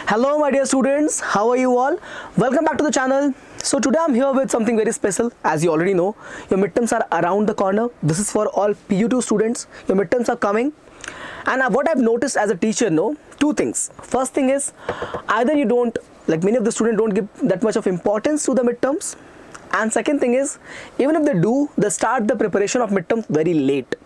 Hello my dear students, how are you all? Welcome back to the channel. So today I'm here with something very special. As you already know, your midterms are around the corner. This is for all PU2 students. Your midterms are coming. And what I've noticed as a teacher, two things. First thing is, either you don't, like many of the students don't give that much of importance to the midterms. And second thing is, even if they do, they start the preparation of midterms very late.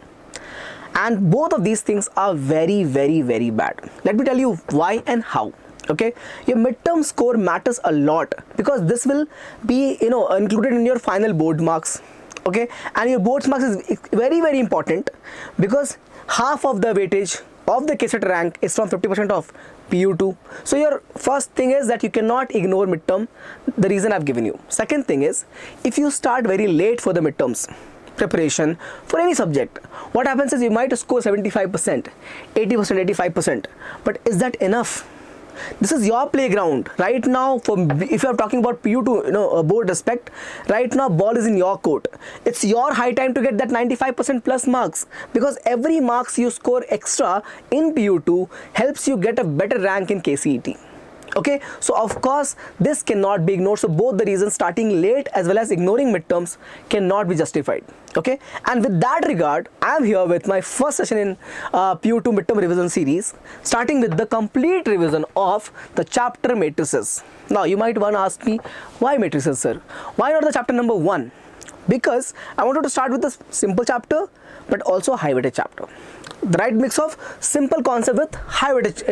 And both of these things are very bad. Let me tell you why and how. Okay, your midterm score matters a lot because this will be included in your final board marks. Okay, and your board marks is very important because half of the weightage of the KCET rank is from 50% of PU2. So your first thing is that you cannot ignore midterm, the reason I've given you. Second thing is, if you start very late for the midterms preparation for any subject, what happens is you might score 75%, 80%, 85%, but is that enough? This is your playground right now. If you are talking about PU2 board respect, right now ball is in your court. It's your high time to get that 95% plus marks, because every marks you score extra in PU2 helps you get a better rank in KCET. Okay, so of course this cannot be ignored. So both the reasons, starting late as well as ignoring midterms, cannot be justified. Okay, and with that regard, I am here with my first session in PU2 midterm revision series, starting with the complete revision of the chapter matrices. Now you might want to ask me, why matrices, sir? Why not the chapter number 1? Because I wanted to start with the simple chapter but also high weighted chapter. The right mix of simple concept with high weightage,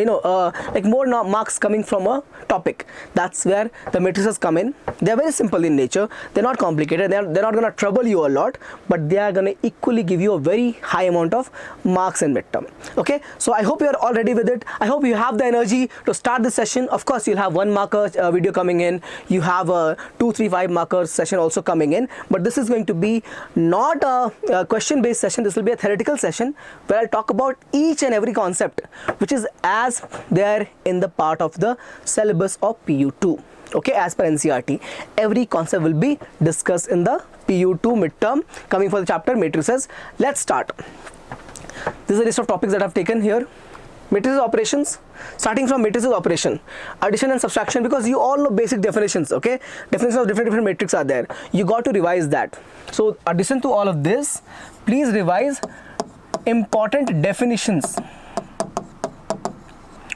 like more marks coming from a topic. That's where the matrices come in. They're very simple in nature. They're not complicated. They're not going to trouble you a lot, but they are going to equally give you a very high amount of marks in midterm. Okay, so I hope you're all ready with it. I hope you have the energy to start this session. Of course, you'll have 1 marker video coming in. You have a 2, 3, 5 marker session also coming in. But this is going to be not a question-based session. This will be a theoretical session where I'll talk about each and every concept which is as there in the part of the syllabus of PU2. Okay, as per NCERT, every concept will be discussed in the PU2 midterm coming for the chapter matrices. Let's start. This is a list of topics that I've taken here. Matrices operations, starting from matrices operation, addition and subtraction, because you all know basic definitions. Okay, definitions of different matrices are there. You got to revise that. So addition to all of this, please revise important definitions,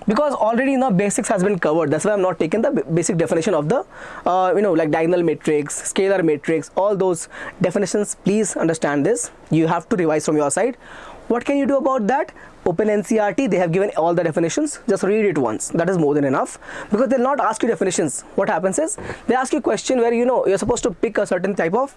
because already basics has been covered. That's why I'm not taking the basic definition of the like diagonal matrix, scalar matrix, all those definitions. Please understand this. You have to revise from your side. What can you do about that? Open NCERT, they have given all the definitions. Just read it once. That is more than enough, because they'll not ask you definitions. What happens is they ask you a question where you're supposed to pick a certain type of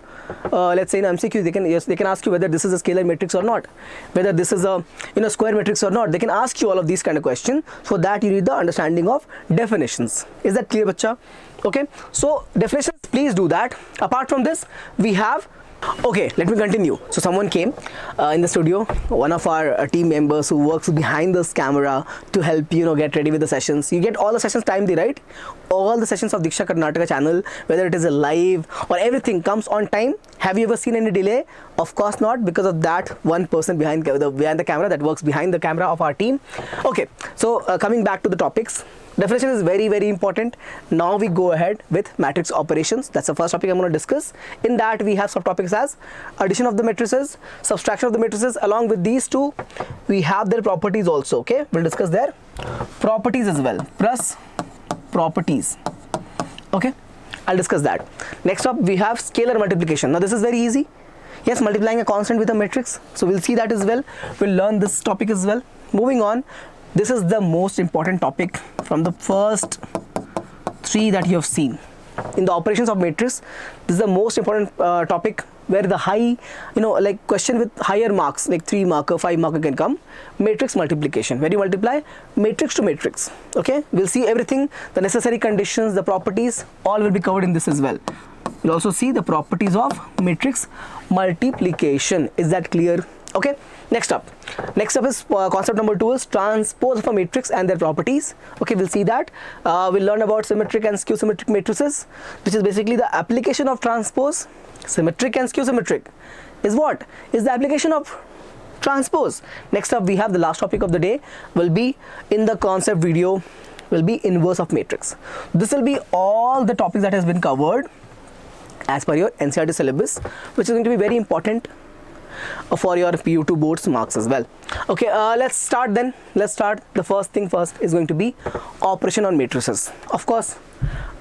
let's say in MCQ they can ask you whether this is a scalar matrix or not, whether this is a square matrix or not. They can ask you all of these kind of questions, so that you need the understanding of definitions. Is that clear, bacha? Okay, so definitions, please do that. Apart from this, we have, okay, let me continue. So someone came in the studio, one of our team members who works behind this camera to help get ready with the sessions. You get all the sessions timely, right? All the sessions of Diksha Karnataka channel, whether it is a live or everything, comes on time. Have you ever seen any delay? Of course not, because of that one person behind the camera that works behind the camera of our team. Okay, so coming back to the topics. Definition is very important. Now we go ahead with matrix operations. That's the first topic I'm going to discuss. In that we have subtopics as addition of the matrices, subtraction of the matrices. Along with these two, we have their properties also. Okay, we'll discuss their properties as well. Plus properties. Okay, I'll discuss that. Next up, we have scalar multiplication. Now this is very easy. Yes, multiplying a constant with a matrix. So we'll see that as well. We'll learn this topic as well. Moving on. This is the most important topic from the first 3 that you have seen. In the operations of matrix, this is the most important topic where the high, like question with higher marks, like 3 marker, 5 marker can come. Matrix multiplication, where you multiply matrix to matrix. Okay, we'll see everything, the necessary conditions, the properties, all will be covered in this as well. We'll also see the properties of matrix multiplication. Is that clear? Okay, next up is concept number 2 is transpose of a matrix and their properties. Okay, we'll see that. We'll learn about symmetric and skew symmetric matrices, which is basically the application of transpose. Symmetric and skew symmetric is what? Is the application of transpose. Next up, we have the last topic of the day will be in the concept video will be inverse of matrix. This will be all the topics that has been covered as per your NCERT syllabus, which is going to be very important for your PU2 boards marks as well. Okay, let's start then. Let's start. The first thing first is going to be operation on matrices. Of course,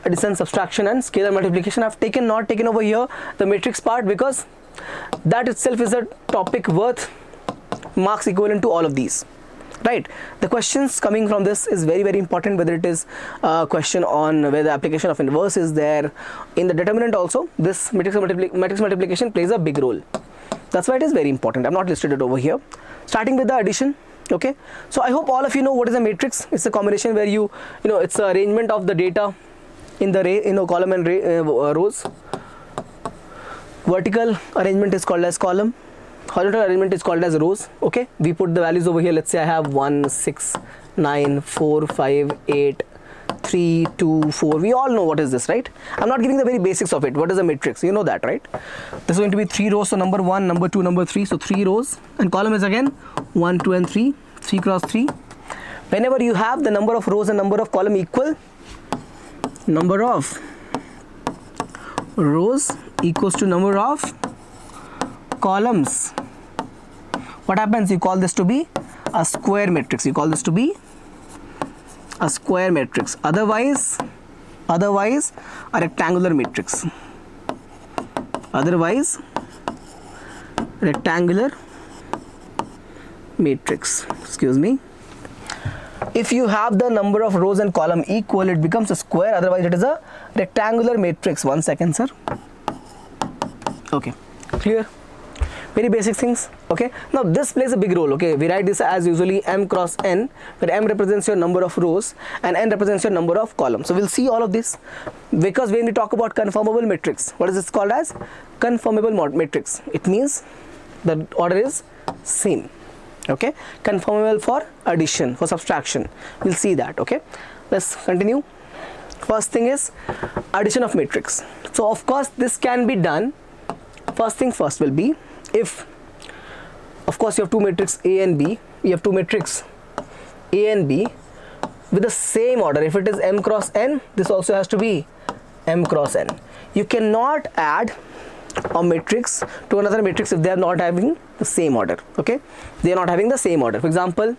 addition, subtraction and scalar multiplication. I've not taken over here the matrix part because that itself is a topic worth marks equivalent to all of these. Right, the questions coming from this is very important, whether it is a question on whether the application of inverse is there in the determinant also. This matrix multiplication plays a big role. That's why it is very important. I'm not listed it over here. Starting with the addition. Okay, so I hope all of you know what is a matrix. It's a combination where you know it's an arrangement of the data in the column and rows. Vertical arrangement is called as column. Horizontal arrangement is called as rows. Okay, we put the values over here. Let's say I have 1, 6, 9, 4, 5, 8, 3, 2, 4. We all know what is this, right? I'm not giving the very basics of it. What is a matrix? You know that, right? This is going to be 3 rows. So number 1, number 2, number 3. So 3 rows. And column is again 1, 2 and 3. 3 cross 3. Whenever you have the number of rows and number of column equal, number of rows equals to number of columns, what happens? You call this to be a square matrix. You call this to be a square matrix. Otherwise a rectangular matrix. Otherwise rectangular matrix. Excuse me. If you have the number of rows and column equal, it becomes a square. Otherwise it is a rectangular matrix. 1 second, sir. Okay, clear? Very basic things. Okay, now this plays a big role. Okay, we write this as usually m cross n, where m represents your number of rows and n represents your number of columns. So we'll see all of this, because when we talk about conformable matrix, what is this called as? Conformable matrix. It means the order is same. Okay, conformable for addition, for subtraction. We'll see that. Okay, let's continue. First thing is addition of matrix. So of course this can be done. First thing first will be, if of course you have two matrix A and B, you have two matrix A and B with the same order. If it is m cross n, this also has to be m cross n. You cannot add a matrix to another matrix if they are not having the same order. Okay, they are not having the same order. For example,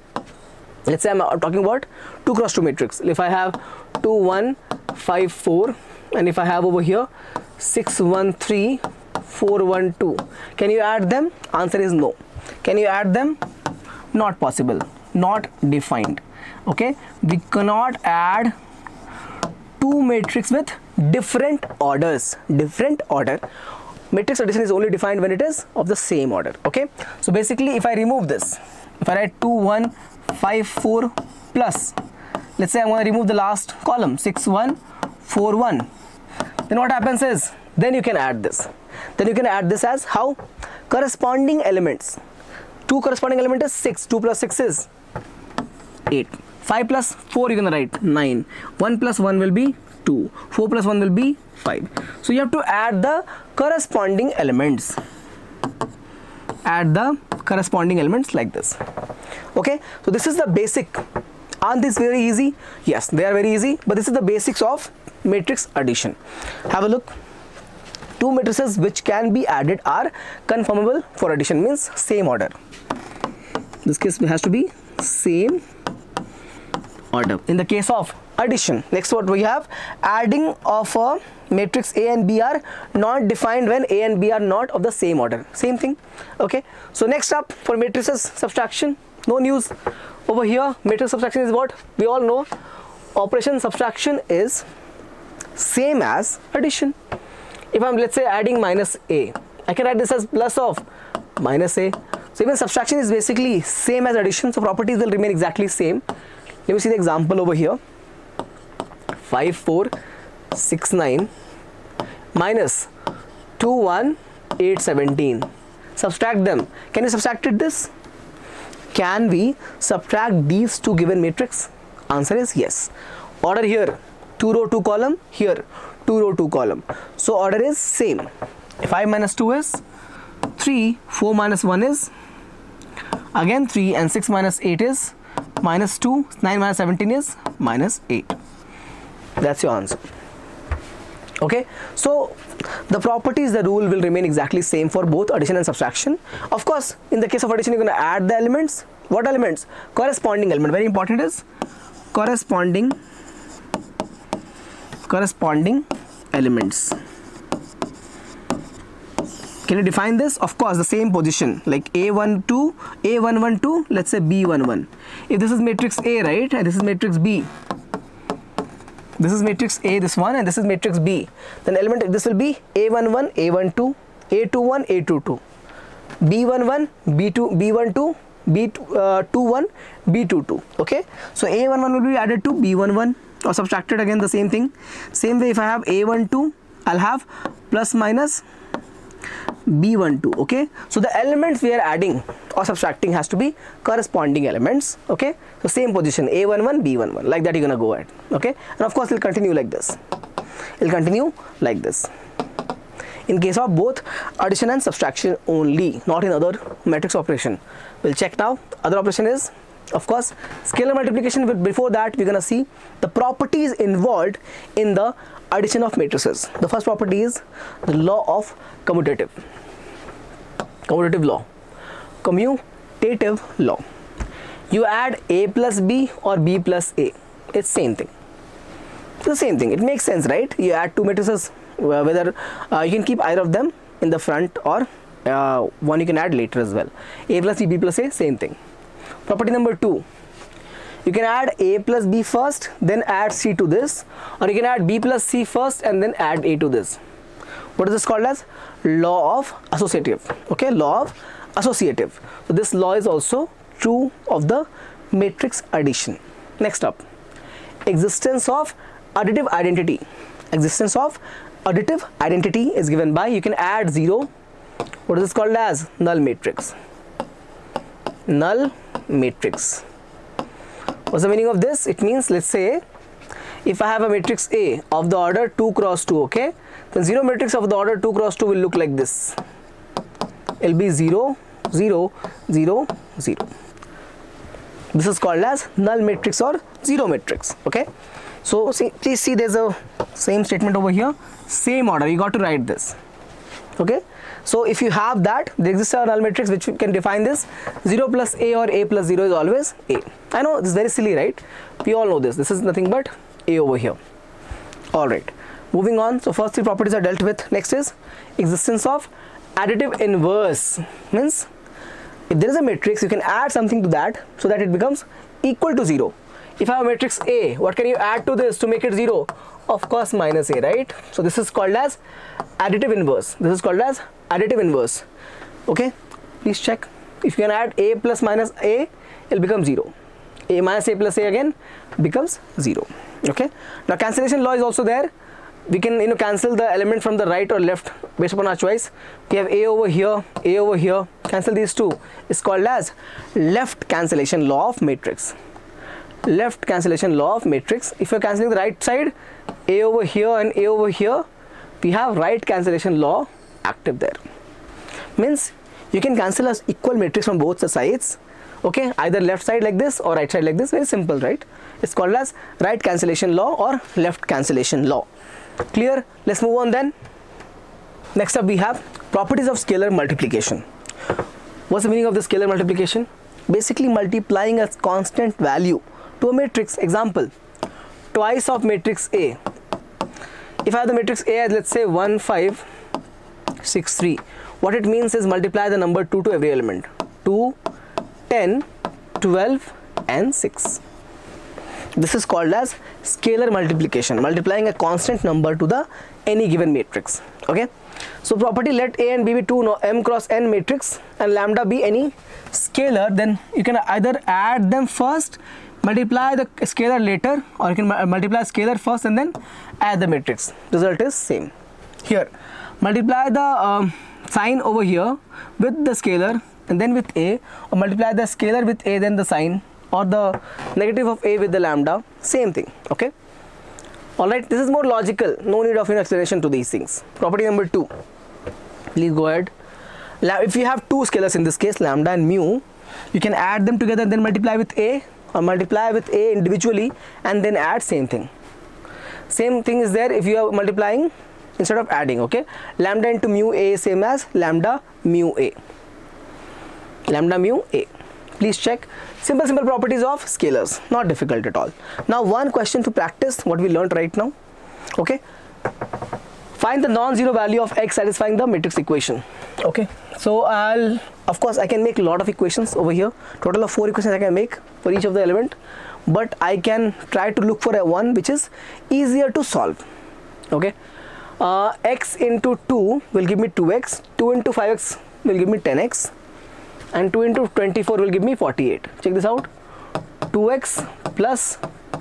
let's say I'm talking about 2 cross 2 matrix. If I have 2 1 5 4 and if I have over here 6 1 3 4 1 2, can you add them? Answer is no. Can you add them? Not possible, not defined. Okay, we cannot add two matrix with different orders. Different order. Matrix addition is only defined when it is of the same order. Okay, so basically if I remove this, if I write 2 1 5 4 plus, let's say I'm going to remove the last column 6 1 4 1, then what happens is, then you can add this. Then you can add this as how? Corresponding elements. 2 corresponding element is 6. 2 plus 6 is 8. 5 plus 4 you can write 9. 1 plus 1 will be 2. 4 plus 1 will be 5. So you have to add the corresponding elements. Add the corresponding elements like this. Okay, so this is the basic. Aren't these very easy? Yes, they are very easy, but this is the basics of matrix addition. Have a look. Two matrices which can be added are conformable for addition, means same order. This case has to be same order. In the case of addition, next what we have, adding of a matrix A and B are not defined when A and B are not of the same order. Same thing. Okay, so next up for matrices subtraction, no news over here. Matrix subtraction is what we all know. Operation subtraction is same as addition. If I'm, let's say, adding minus a, I can write this as plus of minus a. So even subtraction is basically same as addition, so properties will remain exactly same. Let me see the example over here. 5 4 6 9 minus 2 1 8 17. Subtract them. Can you subtract this? Can we subtract these two given matrix? Answer is yes. Order here 2 row 2 column, here 2 row 2 column. So order is same. 5 minus 2 is 3, 4 minus 1 is again 3, and 6 minus 8 is minus 2, 9 minus 17 is minus 8. That's your answer. Okay, so the properties, the rule will remain exactly same for both addition and subtraction. Of course, in the case of addition, you're going to add the elements. What elements? Corresponding element. Very important is corresponding elements. Can you define this? Of course, the same position, like A12, A112, let's say B11. If this is matrix A, right, and this is matrix B, this is matrix A, this one, and this is matrix B, then element, this will be A11, A12, A21, A22, B11, B2, B12, B21, B22. Okay, so A11 will be added to B11 or subtracted, again the same thing. Same way, if I have A12, I'll have plus minus B12. Okay, so the elements we are adding or subtracting has to be corresponding elements. Okay, so same position, A11, B11, like that you're gonna go ahead. Okay, and of course it'll continue like this. In case of both addition and subtraction only, not in other matrix operation. We'll check now. Other operation is, of course, scalar multiplication. But before that, we're gonna see the properties involved in the addition of matrices. The first property is the law of commutative law. You add A plus B or B plus A, it's same thing. It's the same thing. It makes sense, right? You add two matrices, whether you can keep either of them in the front, or one you can add later as well. A plus B, B plus A, same thing. Property number 2. You can add A plus B first, then add C to this, or you can add B plus C first and then add A to this. What is this called as? Law of associative. Okay, law of associative. So this law is also true of the matrix addition. Next up, existence of additive identity. Existence of additive identity is given by, you can add 0. What is this called as? Null matrix. Null matrix. What's the meaning of this? It means, let's say, if I have a matrix A of the order 2 cross 2, okay, then 0 matrix of the order 2 cross 2 will look like this. It will be 0, 0, 0, 0. This is called as null matrix or 0 matrix. Okay, so see, please see, there's a same statement over here, same order, you got to write this. Okay, so if you have that, there exists a null matrix which can define this. 0 plus A or A plus 0 is always A. I know this is very silly, right? We all know this. This is nothing but A over here. Alright, moving on. So first three properties are dealt with. Next is existence of additive inverse. Means if there is a matrix, you can add something to that so that it becomes equal to 0. If I have a matrix A, what can you add to this to make it 0? Of course, minus A, right? So this is called as additive inverse. This is called as additive inverse. Okay, please check. If you can add A plus minus A, it will become 0. A minus A plus A again becomes 0. Okay, now cancellation law is also there. We can cancel the element from the right or left based upon our choice. We have A over here, A over here. Cancel these two. It's called as left cancellation law of matrix. Left cancellation law of matrix. If you're cancelling the right side, A over here and A over here, we have right cancellation law active there. Means you can cancel as equal matrix from both the sides. Okay, either left side like this or right side like this. Very simple, right? It's called as right cancellation law or left cancellation law. Clear? Let's move on then. Next up we have properties of scalar multiplication. What's the meaning of the scalar multiplication? Basically multiplying a constant value to a matrix. Example, twice of matrix A. If I have the matrix A as, let's say, 1, 5, 6, 3, what it means is multiply the number 2 to every element. 2, 10, 12 and 6. This is called as scalar multiplication, multiplying a constant number to the any given matrix. Okay, so property, let A and B be 2 m cross n matrix and lambda be any scalar, then you can either add them first, multiply the scalar later, or you can multiply scalar first and then add the matrix. Result is same. Here, multiply the sign over here with the scalar and then with A, or multiply the scalar with A then the sign, or the negative of A with the lambda, same thing. Okay, alright, this is more logical, no need of explanation to these things. Property number 2, please go ahead. If you have two scalars, in this case lambda and mu, you can add them together and then multiply with A, or multiply with A individually and then add same thing. Same thing is there if you are multiplying instead of adding, okay? Lambda into mu A is same as lambda mu A. Lambda mu A. Please check. Simple properties of scalars, not difficult at all. Now one question to practice what we learned right now, okay? Find the non-zero value of x satisfying the matrix equation. Okay, so of course I can make a lot of equations over here. Total of 4 equations I can make for each of the element, but I can try to look for a one which is easier to solve. Okay, x into 2 will give me 2x, 2 into 5x will give me 10x, and 2 into 24 will give me 48. Check this out. 2x plus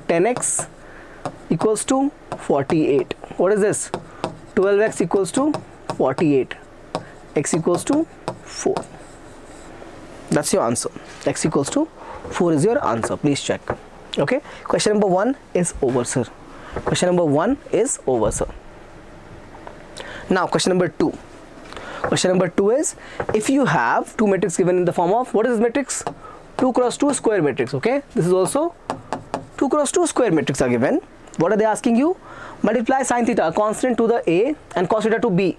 10x equals to 48. What is this? 12x equals to 48. X equals to 4. That's your answer. X equals to 4 is your answer. Please check. Okay. Question number 1 is over, sir. Question number 1 is over, sir. Now question number 2. Question number 2 is, if you have two matrices given in the form of, what is this matrix? 2 cross 2 square matrix. Okay. This is also 2 cross 2 square matrix are given. What are they asking you? Multiply sine theta, a constant, to the A and cos theta to B.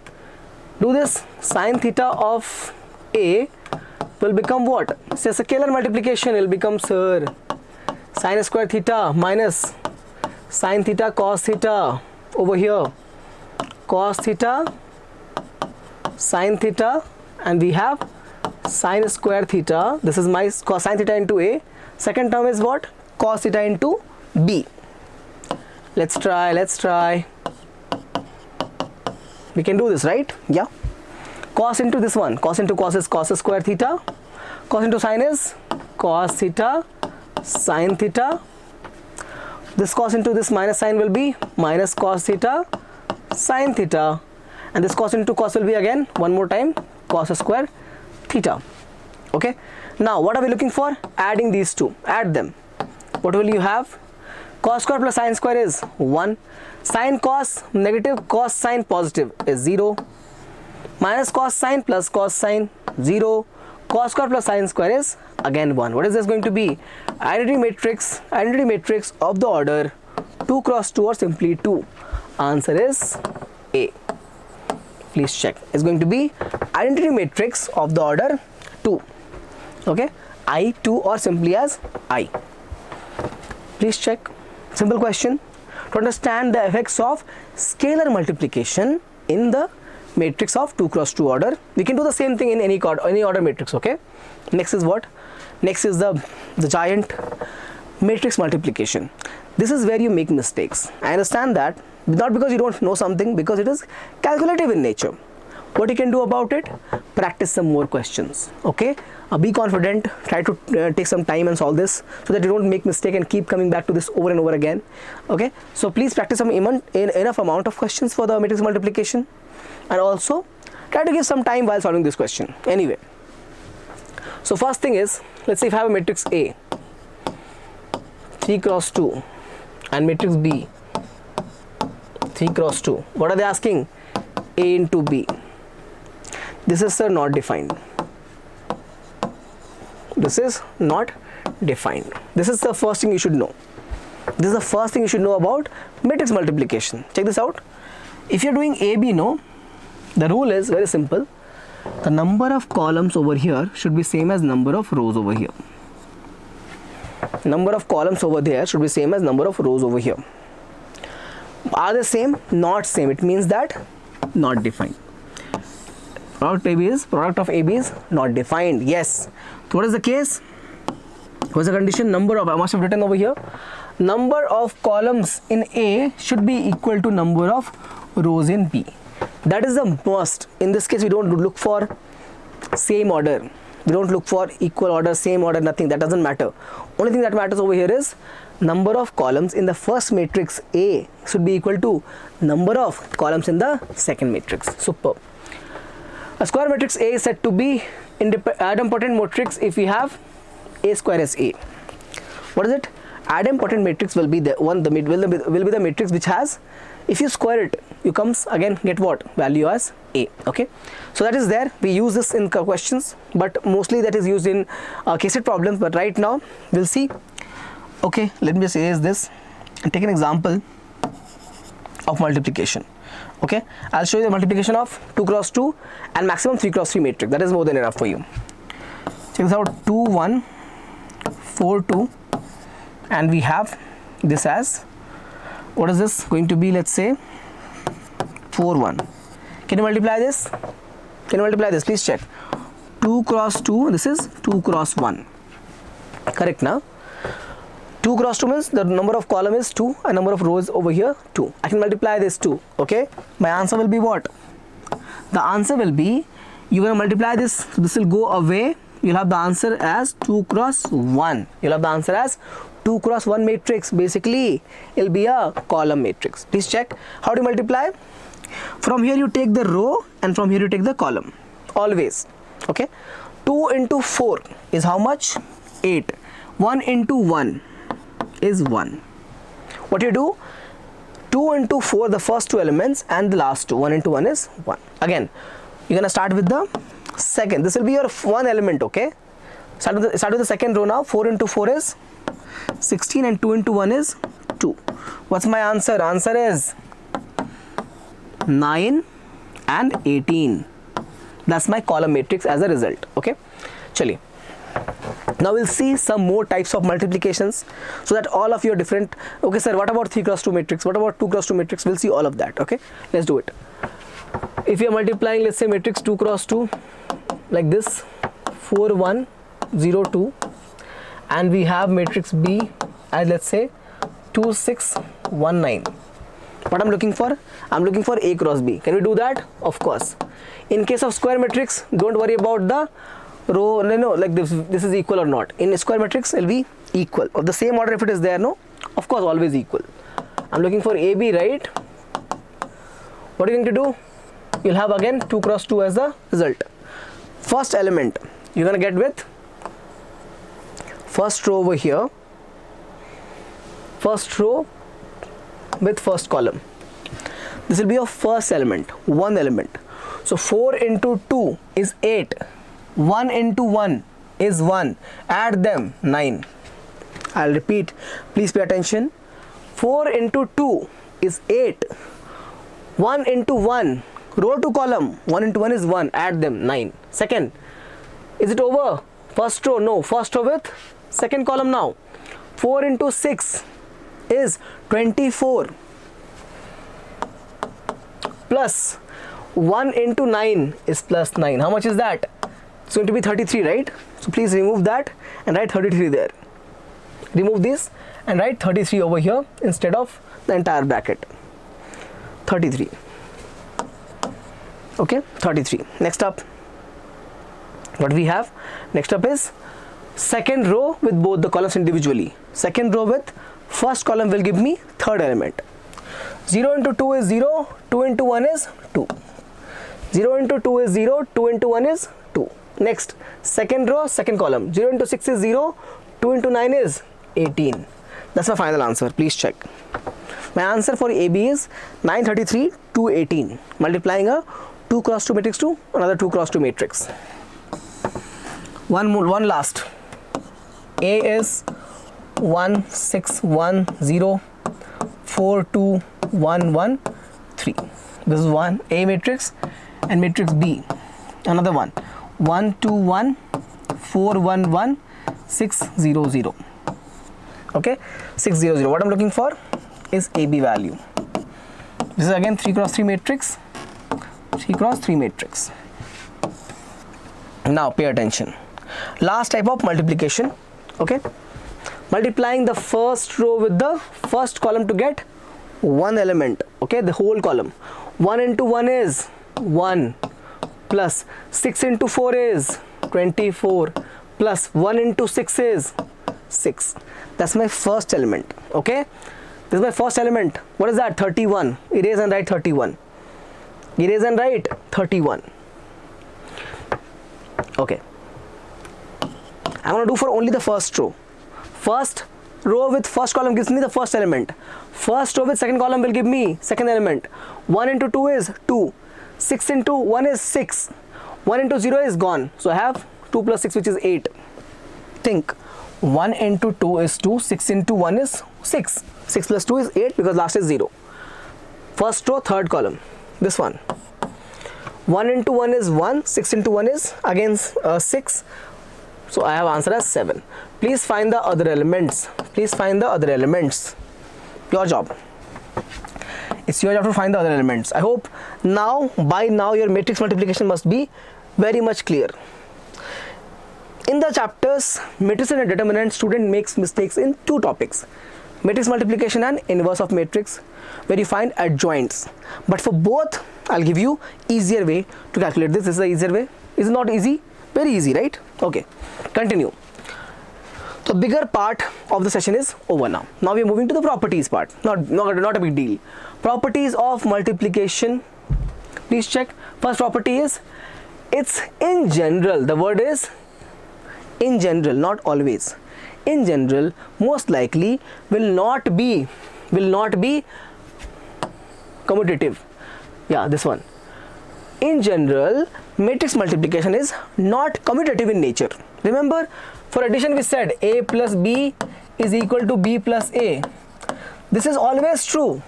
Do this. Sine theta of A will become what? It's a scalar multiplication. It will become, sir, sine square theta minus sine theta cos theta over here. Cos theta, sine theta, and we have sine square theta. This is my cos sine theta into A. Second term is what? Cos theta into B. Let's try. We can do this, right? Yeah. Cos into this one. Cos into cos is cos square theta. Cos into sine is cos theta sine theta. This cos into this minus sine will be minus cos theta sine theta. And this cos into cos will be again one more time cos square theta. Okay. Now what are we looking for? Adding these two. Add them. What will you have? Cos square plus sine square is 1. Sine cos negative, cos sine positive is 0. Minus cos sine plus cos sine 0. Cos square plus sine square is again 1. What is this going to be? Identity matrix of the order 2 cross 2 or simply 2. Answer is A. Please check. It's going to be identity matrix of the order 2. Okay, I, 2 or simply as I. Please check. Simple question. To understand the effects of scalar multiplication in the matrix of 2 cross 2 order, we can do the same thing in any order matrix. Okay. Next is what? Next is the giant matrix multiplication. This is where you make mistakes. I understand that, not because you don't know something, because it is calculative in nature. What you can do about it? Practice some more questions. Okay. Be confident. Try to take some time and solve this so that you don't make mistake and keep coming back to this over and over again. Okay. So please practice some enough amount of questions for the matrix multiplication, and also try to give some time while solving this question. Anyway, so first thing is, let's say if I have a matrix A 3 cross 2 and matrix B 3 cross 2. What are they asking? A into B. This is, sir, not defined. This is not defined. This is the first thing you should know. This is the first thing you should know about matrix multiplication. Check this out. If you're doing AB, no, the rule is very simple. The number of columns over here should be same as number of rows over here. Number of columns over there should be same as number of rows over here. Are they same? Not same. It means that not defined. Product of AB is not defined. Yes. So what is the case? What's the condition? Number of, I must have written over here, number of columns in A should be equal to number of rows in B. That is the must. In this case, we don't look for same order. We don't look for equal order, same order, nothing. That doesn't matter. Only thing that matters over here is number of columns in the first matrix A should be equal to number of columns in the second matrix. Superb. A square matrix A is said to be idempotent matrix if we have A square as A. What is it? Idempotent matrix will be the one, will be the matrix which has, if you square it, you comes again get what? Value as A. Okay. So that is there. We use this in questions, but mostly that is used in KCET problems. But right now we'll see Okay, let me just erase this and take an example of multiplication. Okay, I'll show you the multiplication of 2 cross 2 and maximum 3 cross 3 matrix. That is more than enough for you. Check this out, 2 1 4 2, and we have this as, what is this going to be? Let's say 4 1. Can you multiply this? Can you multiply this? Please check. 2 cross 2, this is 2 cross 1. Correct now? 2 cross 2 means the number of column is 2 and number of rows over here 2. I can multiply this 2. Okay, my answer will be what? The answer will be, you're going to multiply this, so this will go away. You'll have the answer as 2 cross 1. You'll have the answer as 2 cross 1 matrix. Basically, it'll be a column matrix. Please check. How do you multiply? From here you take the row and from here you take the column. Always. Okay. 2 into 4 is how much? 8. 1 into 1 is 1. What you do? 2 into 4, the first two elements, and the last two. 1 into 1 is 1. Again, you're gonna start with the second. This will be your one element. Okay. Start with the second row now. 4 into 4 is 16 and 2 into 1 is 2. What's my answer? Answer is 9 and 18. That's my column matrix as a result. Okay. Chali. Now we'll see some more types of multiplications so that all of your different, okay sir, what about 3 cross 2 matrix? What about 2 cross 2 matrix? We'll see all of that. Okay, let's do it. If you are multiplying, let's say matrix 2 cross 2 like this, 4 1 0 2, and we have matrix B as, let's say, 2 6 1 9. What I'm looking for? I'm looking for A cross B. Can we do that? Of course. In case of square matrix, don't worry about the row, no, like this is equal or not. In square matrix, it'll be equal of the same order if it is there, no? Of course, always equal. I'm looking for AB, right? What are you going to do? You'll have again 2 cross 2 as the result. First element, you're going to get with first row over here, first row with first column. This will be your first element, one element. So 4 into 2 is 8. 1 into 1 is 1. Add them, 9. I'll repeat. Please pay attention. 4 into 2 is 8. 1 into 1, row to column. 1 into 1 is 1. Add them, 9. Second. Is it over? First row? No. First row with second column now. 4 into 6 is 24. Plus 1 into 9 is plus 9. How much is that? It's going to be 33, right? So please remove that and write 33 there. Remove this and write 33 over here instead of the entire bracket. 33. Okay, 33. Next up, what we have? Next up is second row with both the columns individually. Second row with first column will give me third element. 0 into 2 is 0, 2 into 1 is 2. 0 into 2 is 0, 2 into 1 is 2. Next, second row, second column. 0 into 6 is 0, 2 into 9 is 18. That's my final answer. Please check. My answer for AB is 933 to 18. Multiplying a 2 cross 2 matrix to another 2 cross 2 matrix. One last. A is 1 6 1 0 4 2 1 1 3. This is one A matrix, and matrix B. Another one. 1 2 1 4 1 1 6 0 0. Okay, 6 0 0. What I'm looking for is AB value. This is again 3 cross 3 matrix. 3 cross 3 matrix. Now pay attention. Last type of multiplication. Okay, multiplying the first row with the first column to get one element. Okay, the whole column. 1 into 1 is 1. Plus 6 into 4 is 24, plus 1 into 6 is 6. That's my first element. Okay, this is my first element. What is that? 31. Erase and write 31. Erase and write 31. Okay, I'm going to do for only the first row. First row with first column gives me the first element. First row with second column will give me second element. 1 into 2 is 2. 6 into 1 is 6. 1 into 0 is gone. So I have 2 plus 6, which is 8. Think. 1 into 2 is 2, 6 into 1 is 6. 6 plus 2 is 8 because last is 0. First row, third column, this one. 1 into 1 is 1, 6 into 1 is again 6. So I have answered as 7. Please find the other elements. Please find the other elements. Your job. It's your job to find the other elements. I hope by now your matrix multiplication must be very much clear. In the chapters matrices and determinants, student makes mistakes in two topics: matrix multiplication and inverse of matrix, where you find adjoints. But for both, I'll give you easier way to calculate this. This is the easier way. Is it not easy? Very easy, right? Okay, continue. The bigger part of the session is over now. Now we are moving to the properties part. Not a big deal. Properties of multiplication. Please check. First property is, it's in general. The word is in general, not always. In general, most likely will not be commutative. Yeah, this one. In general, matrix multiplication is not commutative in nature. Remember, for addition we said a plus b is equal to b plus a. This is always true.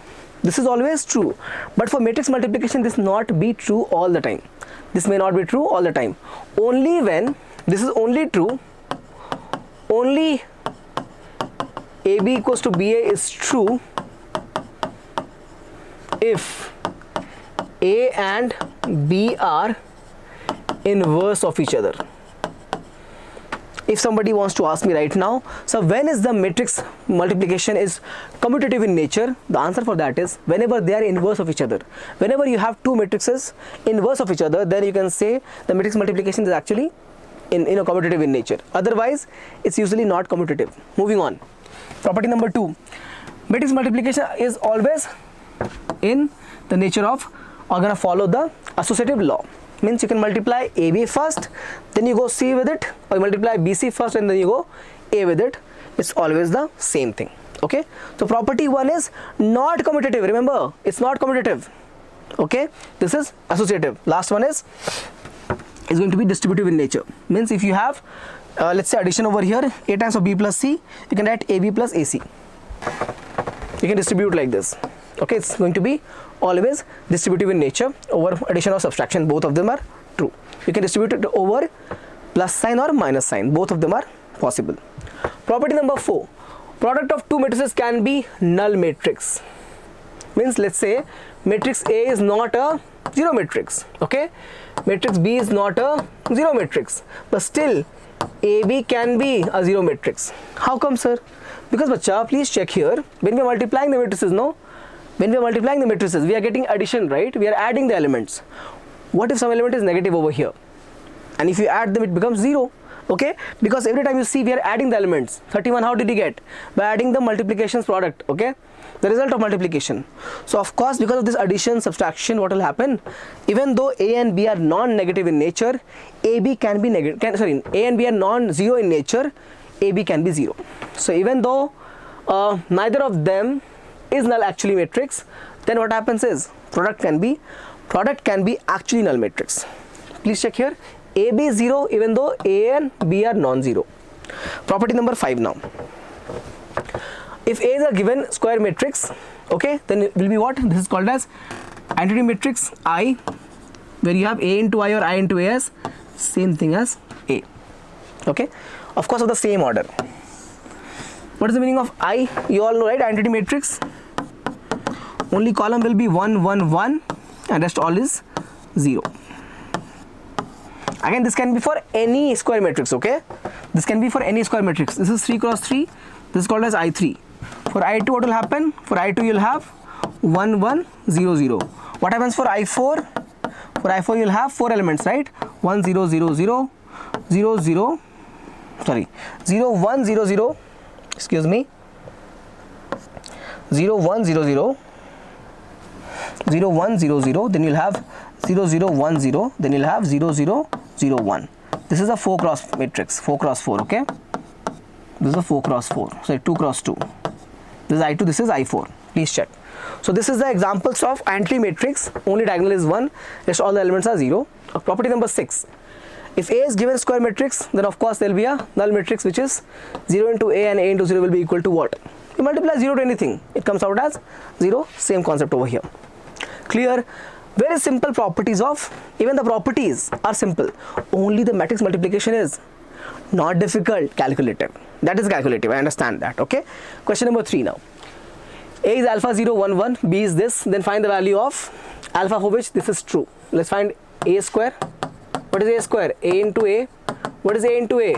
This is always true. But for matrix multiplication, this not be true all the time. This may not be true all the time. Only when this is only true, only AB equals to BA is true if A and B are inverse of each other. If somebody wants to ask me right now, so when is the matrix multiplication is commutative in nature? The answer for that is whenever they are inverse of each other. Whenever you have two matrices inverse of each other, then you can say the matrix multiplication is actually commutative in nature. Otherwise, it's usually not commutative. Moving on. Property number 2. Matrix multiplication is always in the nature of, or gonna follow the associative law. Means you can multiply AB first, then you go C with it, or you multiply BC first and then you go A with it. It's always the same thing. Okay, so property 1 is not commutative. Remember, it's not commutative. Okay, this is associative. Last one is going to be distributive in nature. Means if you have let's say addition over here, A times of B plus C, you can write AB plus AC. You can distribute like this. Okay, it's going to be always distributive in nature over addition or subtraction. Both of them are true. You can distribute it over plus sign or minus sign. Both of them are possible. Property number 4. Product of two matrices can be null matrix. Means let's say matrix A is not a zero matrix. Okay, matrix B is not a zero matrix, but still AB can be a zero matrix. How come, sir? Because bacha, please check here. When we are multiplying the matrices, when we are multiplying the matrices, we are getting addition, right? We are adding the elements. What if some element is negative over here? And if you add them, it becomes 0. Okay? Because every time you see we are adding the elements. 31, how did you get? By adding the multiplications product. Okay? The result of multiplication. So of course, because of this addition, subtraction, what will happen? Even though A and B are non-negative in nature, AB can be negative. A and B are non-zero in nature, AB can be 0. So even though neither of them is null actually matrix, then what happens is product can be actually null matrix. Please check here. AB is 0 even though A and B are non-zero. Property number 5 now. If A is a given square matrix, okay, then it will be what? This is called as identity matrix I, where you have A into I or I into A as same thing as A. Okay, of course of the same order. What is the meaning of I? You all know, right? Identity matrix. Only column will be 1, 1, 1 and rest all is 0. Again, this can be for any square matrix, okay? This can be for any square matrix. This is 3 cross 3. This is called as I3. For I2, what will happen? For I2, you'll have 1, 1, 0, 0. What happens for I4? For I4, you'll have 4 elements, right? 1, 0, 0, 0, 0, 0, sorry, 0, 1, 0, 0, excuse me, 0, 1, 0, 0, 0, 1, 0, 0, then you'll have 0, 0, 1, 0, then you'll have 0, 0, 0, 1. This is a 4 cross matrix, 4 cross 4, okay? This is a 4 cross 4, sorry, 2 cross 2. This is I2, this is I4. Please check. So this is the examples of identity matrix. Only diagonal is 1, rest all the elements are 0. Property number 6. If A is given square matrix, then of course there will be a null matrix, which is 0 into A, and A into 0 will be equal to what? You multiply 0 to anything, it comes out as 0. Same concept over here. Clear? Very simple properties of, even the properties are simple. Only the matrix multiplication is not difficult, calculative. That is calculative, I understand that, okay? Question number 3 now. A is alpha 0, 1, 1, B is this, then find the value of alpha for which this is true. Let's find A square. What is A square? A into A. What is A into A?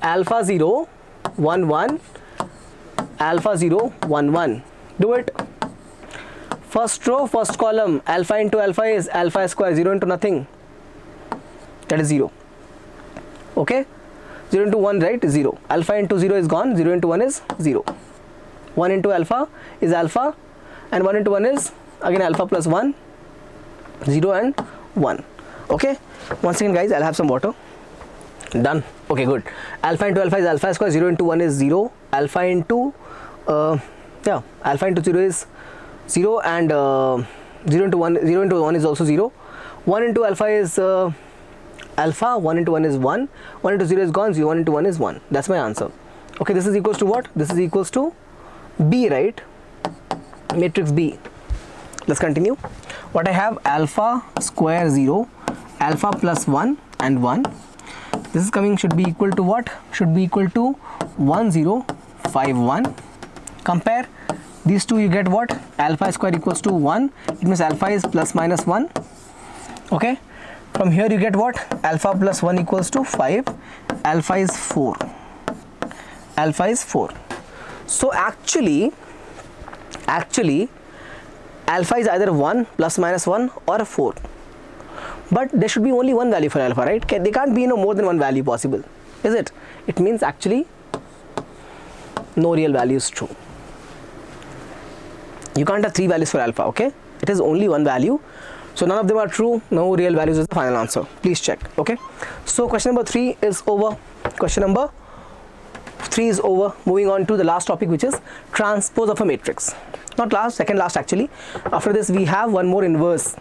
Alpha 0, 1, 1, alpha 0, 1, 1. Do it. First row, first column, alpha into alpha is alpha square, 0 into nothing. That is 0. Okay? 0 into 1, right? 0. Alpha into 0 is gone, 0 into 1 is 0. 1 into alpha is alpha, and 1 into 1 is again alpha plus 1, 0 and 1. Okay? Once again, guys, I'll have some water. Done. Okay, good. Alpha into alpha is alpha square, 0 into 1 is 0. Alpha into alpha into 0 is 0, and 0 into 1 is also 0. 1 into alpha is alpha, 1 into 1 is 1, 1 into 0 is gone, 0, 1 into 1 is 1. That's my answer. Okay, this is equals to what? This is equals to B, right? Matrix B. Let's continue. What I have? Alpha square 0, alpha plus 1 and 1. This is coming, should be equal to what? Should be equal to 1, 0, 5, 1. Compare these two, you get what? Alpha square equals to 1. It means alpha is plus minus 1. Okay. From here you get what? Alpha plus 1 equals to 5. Alpha is 4. Alpha is 4. So actually alpha is either 1 plus minus 1 or 4. But there should be only one value for alpha, right? There can't be more than one value possible, is it? It means actually no real value is true. You can't have 3 values for alpha, okay? It is only one value. So none of them are true. No real values is the final answer. Please check, okay? So question number 3 is over. Question number 3 is over. Moving on to the last topic, which is transpose of a matrix. Not last, second last actually. After this we have one more inverse.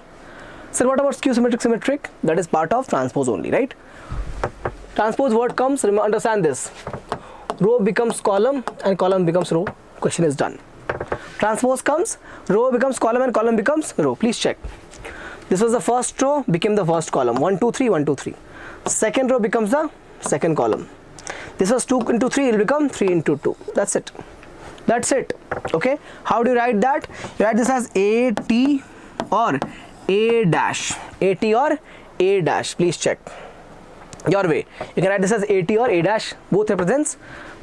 So what about skew symmetric symmetric? That is part of transpose only, right? Transpose word comes, understand this. Row becomes column and column becomes row. Question is done. Transpose comes, row becomes column and column becomes row. Please check. This was the first row, became the first column. 1, 2, 3, 1, 2, 3. Second row becomes the second column. This was 2 into 3, it will become 3 into 2. That's it. That's it. Okay. How do you write that? You write this as AT or A dash. AT or A dash. Please check. Your way. You can write this as AT or A dash. Both represents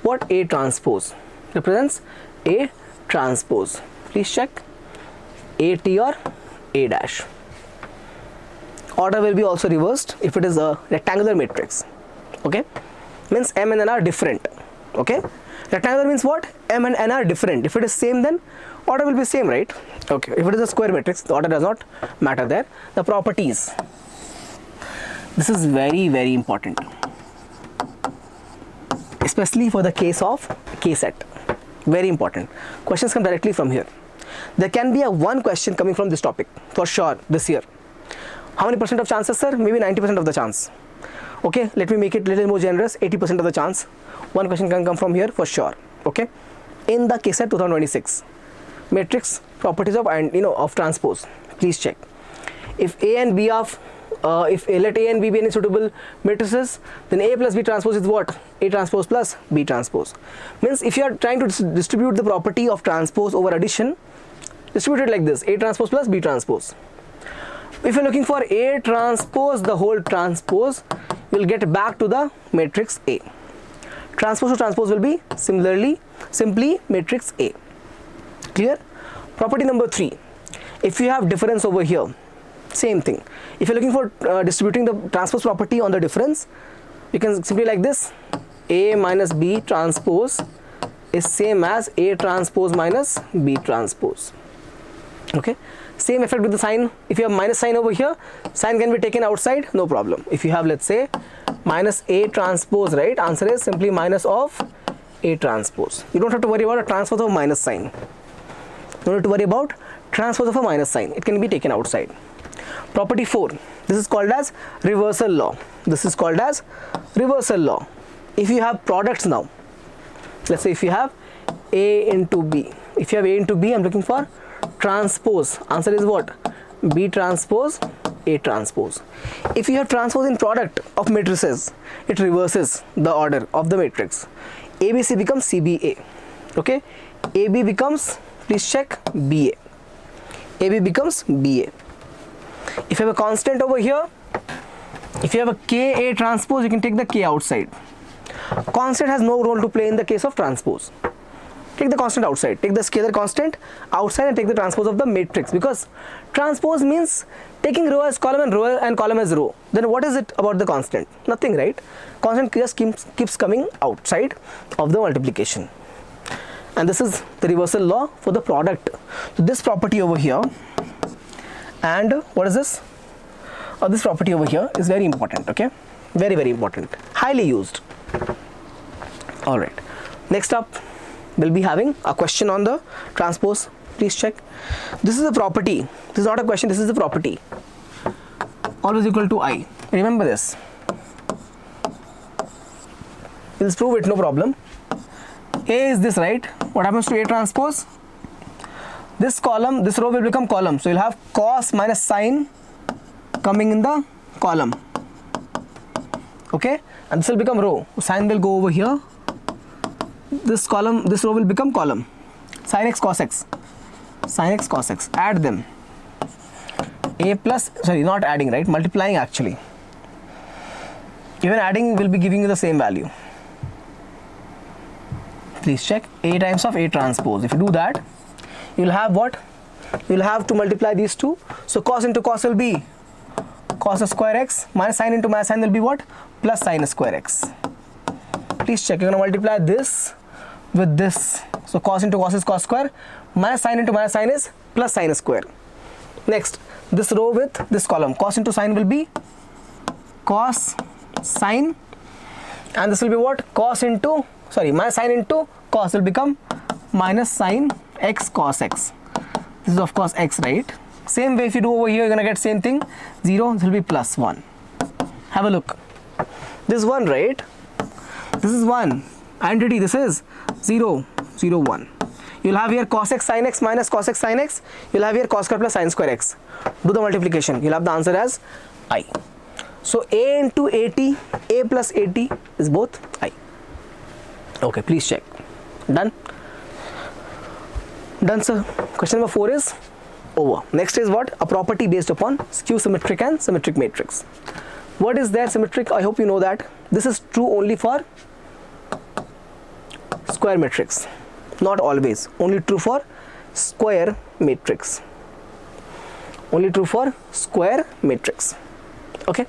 what? A transpose. Represents A transpose. Please check. AT or A dash. Order will be also reversed if it is a rectangular matrix. Okay. Means M and N are different. Okay. Rectangular means what? M and N are different. If it is same, then order will be same, right? Okay. If it is a square matrix, the order does not matter there. The properties. This is very, very important, especially for the case of KCET. Very important. Questions come directly from here. There can be a one question coming from this topic for sure this year. How many percent of chances, sir? Maybe 90% of the chance. Okay, let me make it a little more generous. 80% of the chance. One question can come from here for sure. Okay. In the KCET 2026, matrix properties of of transpose. Please check. If A and B of let A and B be any suitable matrices, then A plus B transpose is what? A transpose plus B transpose. Means if you are trying to distribute the property of transpose over addition, distribute it like this: A transpose plus B transpose. If you're looking for A transpose, the whole transpose, you'll get back to the matrix A. Transpose to transpose will be simply matrix A. Clear? Property number 3. If you have difference over here, same thing. If you're looking for distributing the transpose property on the difference, you can simply like this: A minus B transpose is same as A transpose minus B transpose. Okay. Same effect with the sign. If you have minus sign over here, sign can be taken outside, no problem. If you have, let's say, minus A transpose, right? Answer is simply minus of A transpose. You don't have to worry about a transpose of a minus sign. You don't have to worry about transpose of a minus sign. It can be taken outside. Property 4, this is called as reversal law. This is called as reversal law. If you have products now, let's say if you have A into B, if you have A into B, I'm looking for transpose. Answer is what? B transpose A transpose. If you have transpose in product of matrices, it reverses the order of the matrix. ABC becomes CBA. Okay, AB becomes, please check, BA. AB becomes BA. If you have a constant over here, if you have a KA transpose, you can take the K outside. Constant has no role to play in the case of transpose. Take the constant outside, take the scalar constant outside and take the transpose of the matrix, because transpose means taking row as column and column as row. Then what is it about the constant? Nothing, right? Constant just keeps coming outside of the multiplication. And this is the reversal law for the product. So this property over here, and what is this? This property over here is very important, okay? Very, very important. Highly used. Alright. Next up, we'll be having a question on the transpose. Please check. This is a property. This is not a question, this is a property. Always equal to I. Remember this. We'll prove it, no problem. A is this, right? What happens to A transpose? This column, this row will become column. So you'll have cos minus sine coming in the column. Okay? And this will become row. Sine will go over here. This column, this row will become column. Sin x cos x. Sin x cos x. Add them. A plus, sorry, not adding, right? Multiplying actually. Even adding will be giving you the same value. Please check. A times of A transpose. If you do that, you will have what? You will have to multiply these two. So cos into cos will be cos square x, minus sin into minus sin will be what? Plus sin square x. Please check. You're going to multiply this with this. So cos into cos is cos square, minus sin into minus sin is plus sin square. Next, this row with this column. Cos into sin will be cos sin, and this will be what? Cos into, sorry, minus sin into cos will become minus sin x cos x. This is of course x, right? Same way if you do over here, you're gonna get same thing. 0, this will be plus 1. Have a look. This is 1, right? This is 1. Identity, this is 0, 0, 1. You'll have here cos x sin x minus cos x sin x. You'll have here cos square plus sin square x. Do the multiplication. You'll have the answer as I. So A into AT, A plus AT is both I. Okay, please check. Done? Done, sir. Question number 4 is over. Next is what? A property based upon skew symmetric and symmetric matrix. What is there symmetric? I hope you know that. This is true only for square matrix. Not always. Only true for square matrix. Only true for square matrix. Okay.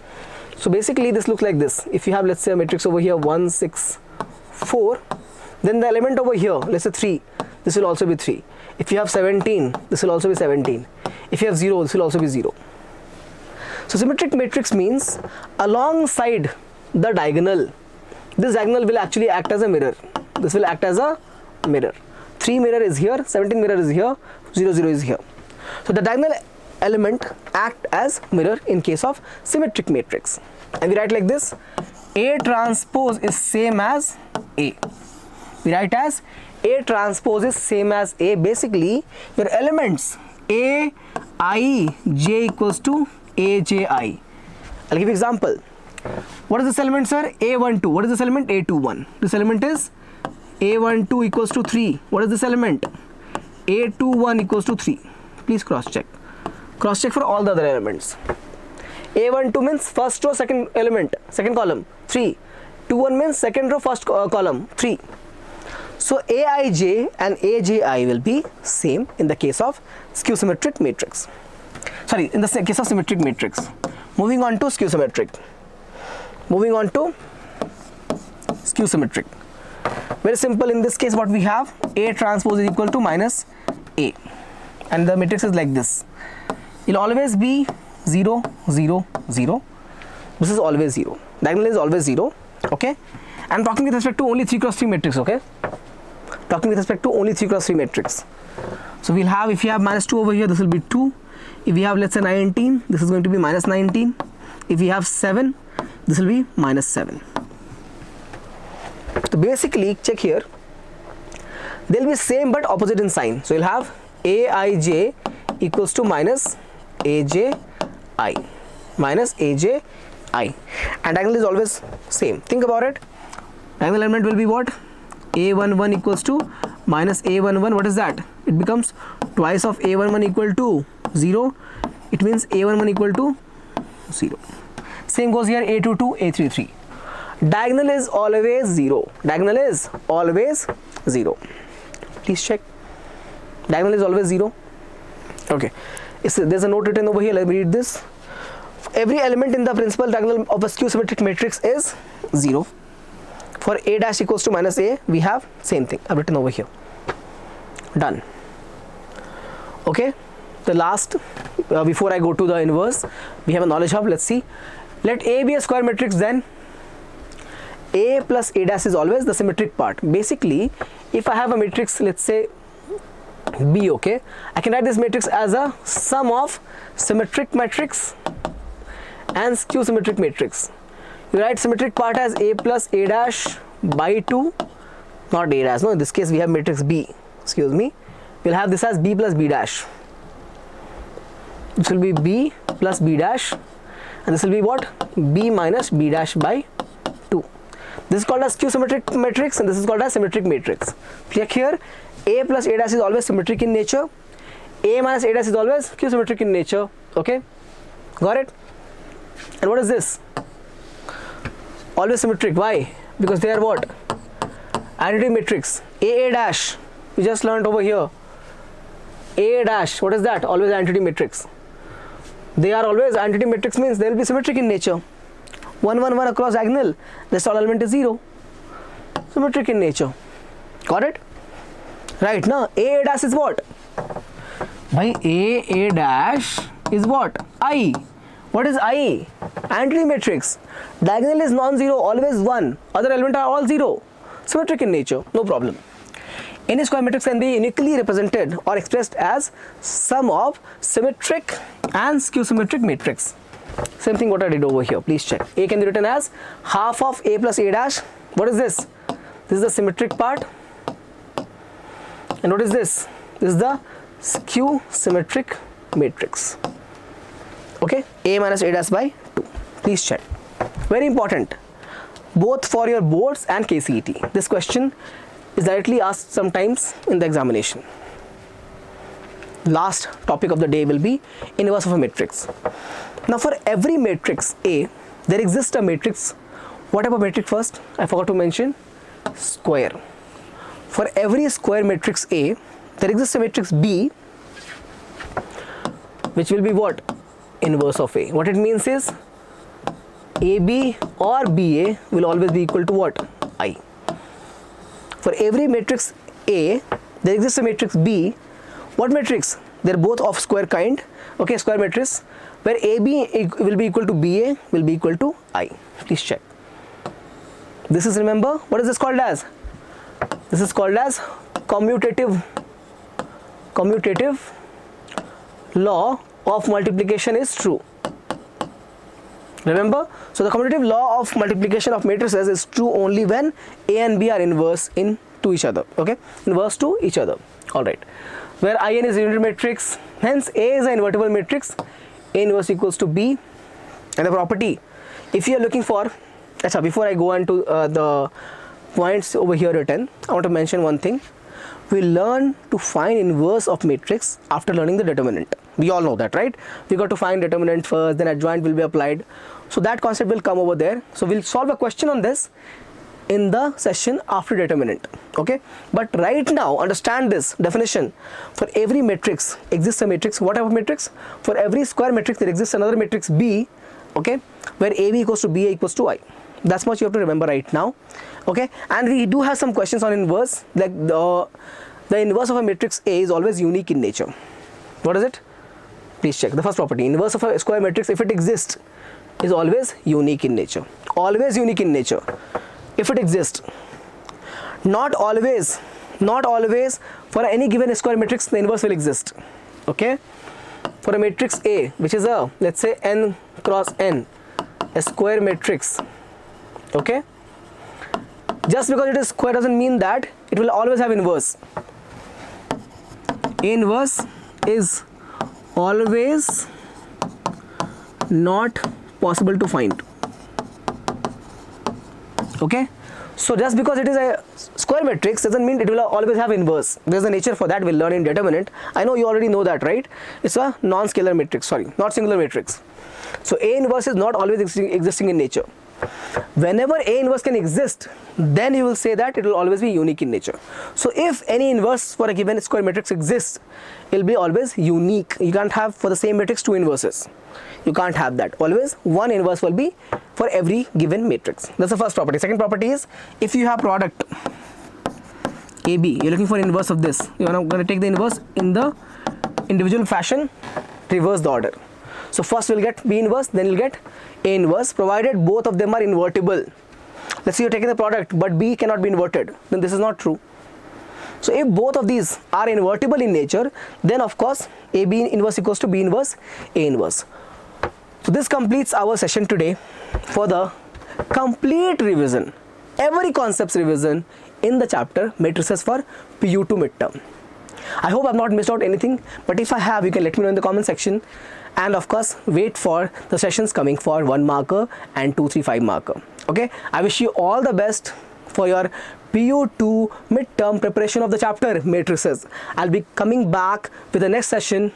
So basically this looks like this. If you have, let's say, a matrix over here 1, 6, 4, then the element over here, let's say 3, this will also be 3. If you have 17, this will also be 17. If you have 0, this will also be 0. So symmetric matrix means alongside the diagonal, this diagonal will actually act as a mirror. This will act as a mirror. 3 mirror is here, 17 mirror is here, 0, 0 is here. So the diagonal element act as mirror in case of symmetric matrix. And we write like this: A transpose is same as A. We write as A transpose is same as A. Basically, your elements A, I, J equals to A, J, I. I'll give you example. What is this element, sir? A12. What is this element? A21. This element is A12 equals to 3. What is this element? A21 equals to 3. Please cross check. Cross check for all the other elements. A12 means first row, second element, second column, 3. 21 means second row, first column, 3. So Aij and Aji will be same in the case of skew symmetric matrix. Sorry, in the case of symmetric matrix. Moving on to skew symmetric. Moving on to skew symmetric. Very simple. In this case, what we have, A transpose is equal to minus A, and the matrix is like this. It will always be 0, 0, 0. This is always 0. Diagonal is always 0. Okay. I'm talking with respect to only 3 cross 3 matrix. Okay. Talking with respect to only 3 cross 3 matrix. So we'll have, if you have minus 2 over here, this will be 2. If we have, let's say, 19, this is going to be minus 19. If we have 7, this will be minus 7. So basically, check here, they'll be same but opposite in sign. So you'll have Aij equals to minus Aj I, minus Aj I, and diagonal is always same. Think about it. Diagonal element will be what? A11 equals to minus A11. What is that? It becomes twice of A11 equal to 0. It means A11 equal to 0. Same goes here, A22, A33. Diagonal is always 0. Diagonal is always 0. Please check. Diagonal is always 0. Okay. There's a note written over here. Let me read this. Every element in the principal diagonal of a skew symmetric matrix is 0. For A dash equals to minus A, we have same thing. I've written over here. Done. Okay. The last, before I go to the inverse, we have a knowledge hub. Let's see. Let A be a square matrix, then A plus A dash is always the symmetric part. Basically, if I have a matrix, let's say B, okay, I can write this matrix as a sum of symmetric matrix and skew symmetric matrix. You write symmetric part as A plus A dash by 2, not A dash, no, in this case we have matrix B, excuse me. We'll have this as B plus B dash. This will be B plus B dash, and this will be what? B minus B dash by 2. This is called as skew symmetric matrix, and this is called as symmetric matrix. Check here, A plus A dash is always symmetric in nature. A minus A dash is always skew symmetric in nature. Okay, got it? And what is this? Always symmetric. Why? Because they are what? Identity matrix. A dash, we just learned over here. A dash, what is that? Always identity matrix. They are always identity matrix, means they will be symmetric in nature. 1 1 1 across diagonal, this all element is 0. Symmetric in nature. Got it? Right, now A dash is what? By A dash is what? I. What is I? Identity matrix. Diagonal is non-zero, always 1. Other elements are all 0. Symmetric in nature, no problem. Any square matrix can be uniquely represented or expressed as sum of symmetric and skew symmetric matrix. Same thing what I did over here. Please check. A can be written as half of A plus A dash. What is this? This is the symmetric part. And what is this? This is the skew symmetric matrix. Okay, A minus A dash by 2. Please check. Very important, both for your boards and KCET. This question is directly asked sometimes in the examination. Last topic of the day will be inverse of a matrix. Now for every matrix A, there exists a matrix. What type of matrix first? I forgot to mention. Square. For every square matrix A, there exists a matrix B, which will be what? Inverse of A. What it means is AB or BA will always be equal to what? I. For every matrix A, there exists a matrix B. What matrix? They're both of square kind. Okay, square matrix, where AB will be equal to BA will be equal to I. Please check. This is, remember, what is this called as? This is called as commutative law of multiplication is true. Remember, so the commutative law of multiplication of matrices is true only when A and B are inverse to each other. Okay, inverse to each other. All right, where In is a unit matrix, hence A is an invertible matrix. A inverse equals to B, and the property, if you are looking for, before I go into the points over here written, I want to mention one thing. We learn to find inverse of matrix after learning the determinant. We all know that, right? We got to find determinant first, then adjoint will be applied. So that concept will come over there. So we'll solve a question on this in the session after determinant. Okay, but right now understand this definition. For every matrix exists a matrix. What type of matrix? For every square matrix there exists another matrix B, okay, where AB equals to BA equals to I. That's much you have to remember right now. Okay, and we do have some questions on inverse, like the inverse of a matrix A is always unique in nature. What is it? Please check. The first property, inverse of a square matrix, if it exists, is always unique in nature. Always unique in nature. If it exists, not always for any given square matrix the inverse will exist. Okay, for a matrix A, which is a, let's say, n cross n, a square matrix, okay, just because it is square doesn't mean that it will always have inverse. A inverse is always not possible to find, okay. So just because it is a square matrix doesn't mean it will always have inverse. There's a nature for that, we'll learn in determinant. I know you already know that, right? It's a non-scalar matrix, sorry, not singular matrix. So A inverse is not always existing in nature. Whenever A inverse can exist, then you will say that it will always be unique in nature. So if any inverse for a given square matrix exists, it will be always unique. You can't have for the same matrix two inverses. You can't have that. Always one inverse will be for every given matrix. That's the first property. Second property is, if you have product AB, you're looking for inverse of this. You're going to take the inverse in the individual fashion, reverse the order. So first we'll get B inverse, then you'll get A inverse, provided both of them are invertible. Let's say you're taking the product, but B cannot be inverted. Then this is not true. So if both of these are invertible in nature, then of course AB inverse equals to B inverse, A inverse. So this completes our session today for the complete revision, every concepts revision in the chapter Matrices for PU2 Midterm. I hope I've not missed out anything, but if I have, you can let me know in the comment section. And of course, wait for the sessions coming for 1 marker and 2, 3, 5 marker. Okay, I wish you all the best for your PU2 midterm preparation of the chapter Matrices. I'll be coming back with the next session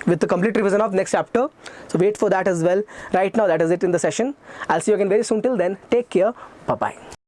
with the complete revision of next chapter. So wait for that as well. Right now, that is it in the session. I'll see you again very soon. Till then, take care. Bye-bye.